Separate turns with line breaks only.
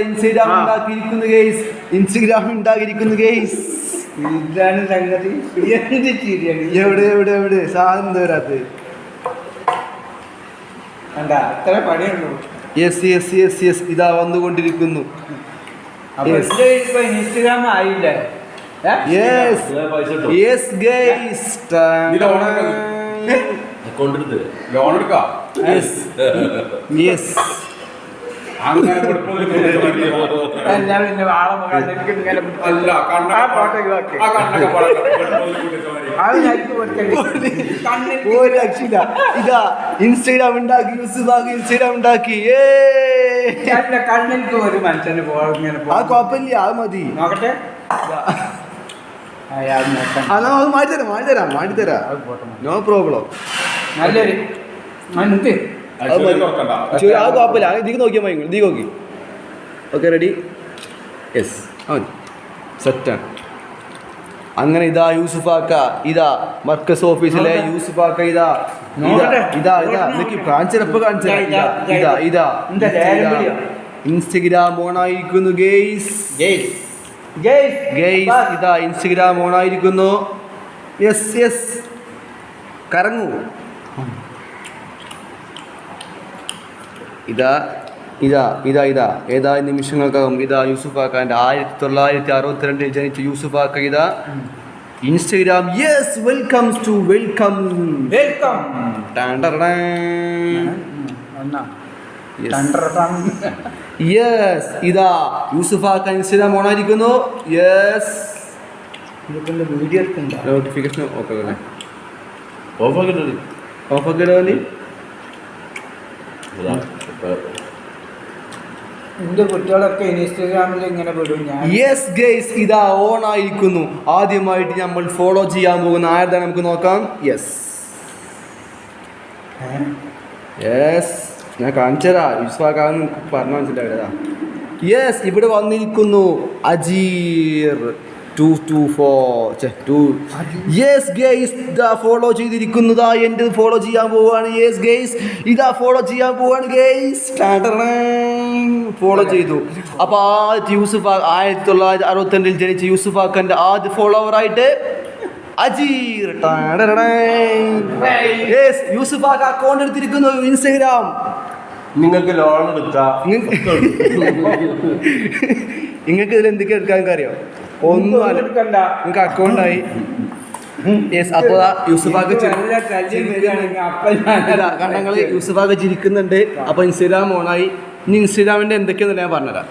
Instagram ഉണ്ടാക്കിയിരിക്കുന്നു guys. Instagram ഉണ്ടാക്കിയിരിക്കുന്നു guys.
ഇതാണ് സംഗതി.
എവിടെ എവിടെ എവിടെ സാധനം വരാത്തത്?
അത്ര പണിയുള്ളൂ.
യെസ് യെസ് യെസ് യെസ് ഇതാ വന്നുകൊണ്ടിരിക്കുന്നു.
ഇൻസ്റ്റഗ്രാം ആയില്ലേ?
Yes yes guys.
ലോൺ എടുക്കാം.
യെസ് യെസ് ഒരു രക്ഷയില്ല. ഇതാ ഇൻസ്റ്റഗ്രാം ഉണ്ടാക്കി, യൂസുഫാക്ക് ഇൻസ്റ്റഗ്രാം ഉണ്ടാക്കി.
കണ്ണിൽക്ക് ഒരു മനുഷ്യന്
ആ കുഴപ്പമില്ല, അത് മതി.
നോക്കട്ടെ.
മാറ്റിത്തരാം. No problem.
നല്ലൊരു
ആ കുഴപ്പമില്ല. ഇതിക്ക് നോക്കിയാൽ മതി. ഇതിക്ക് നോക്കി. Okay ready. യെസ് സെറ്റാണ്. അങ്ങനെ ഇതാ യൂസുഫാക്ക, ഇതാ മർക്കസ് ഓഫീസിലെ യൂസുഫാക്ക, ഇതാ ഇൻസ്റ്റഗ്രാം ഓണായിരിക്കുന്നു ഗെയ്സ്. ഇതാ ഇൻസ്റ്റഗ്രാം ഓണായിരിക്കുന്നു. യെസ് യെസ് കറങ്ങൂ. ഏതാനും നിമിഷങ്ങൾക്കകം ഇതാ യൂസുഫാക്കാൻ്റെ 1962 ജനിച്ച യൂസുഫാക്ക ഇതാ Instagram. Yes welcome to welcome. Yes ഇതാ യൂസുഫാക്ക ഇൻസ്റ്റഗ്രാം ഓണായിരിക്കുന്നു. യെസ്
വീഡിയോ
നോട്ടിഫിക്കേഷൻ ഓഫാക്കില്ലോ നീ.
എന്റെ കുട്ടികളൊക്കെ ഇൻസ്റ്റഗ്രാമിൽ ഇങ്ങനെ വിടും.
യെസ് ഗൈസ് ഇതാ ഓൺ ആയിരിക്കുന്നു. ആദ്യമായിട്ട് നമ്മൾ ഫോളോ ചെയ്യാൻ പോകുന്ന ആരുടെ നമുക്ക് നോക്കാം. യെസ് ഞാൻ കാണിച്ചതാ. യൂസുഫാക്കാന്ന് പറഞ്ഞു മനസ്സിലായതാ. യെസ് ഇവിടെ വന്നിരിക്കുന്നു അജീർ 224 യെസ് ഗൈസ് ഇതാ ഫോളോ ചെയ്തിരിക്കുന്നതാ. എൻ്റെ ഫോളോ ചെയ്യാൻ പോവാണ്. യെസ് ഗൈസ് ഇതാ ഫോളോ ചെയ്യാൻ പോവാണ് ഗൈസ്. ഫോളോ ചെയ്തു. അപ്പോൾ ആദ്യത്തെ യൂസുഫാക്ക 1962 ജനിച്ച യൂസുഫാക്കൻ്റെ ആദ്യ ഫോളോവറായിട്ട് അജീർ. യെസ് യൂസുഫാക്ക അക്കൗണ്ട് എടുത്തിരിക്കുന്നു ഇൻസ്റ്റഗ്രാം.
നിങ്ങൾക്ക് ലോൺ എടുക്കാം.
നിങ്ങൾക്ക് ഇതിൽ എന്തൊക്കെ എടുക്കാൻ അറിയാം? ഒന്നും നിങ്ങൾക്ക് അക്കൗണ്ടായി. യെസ് അപ്പോൾ യൂസുഫാക്ക കണ്ടങ്ങൾ യൂസുഫാക്ക ചിരിക്കുന്നുണ്ട്. അപ്പോൾ ഇൻസ്റ്റഗ്രാം ഓണായി. ഇനി ഇൻസ്റ്റഗ്രാമിൻ്റെ എന്തൊക്കെയാണെന്ന് ഞാൻ പറഞ്ഞുതരാം.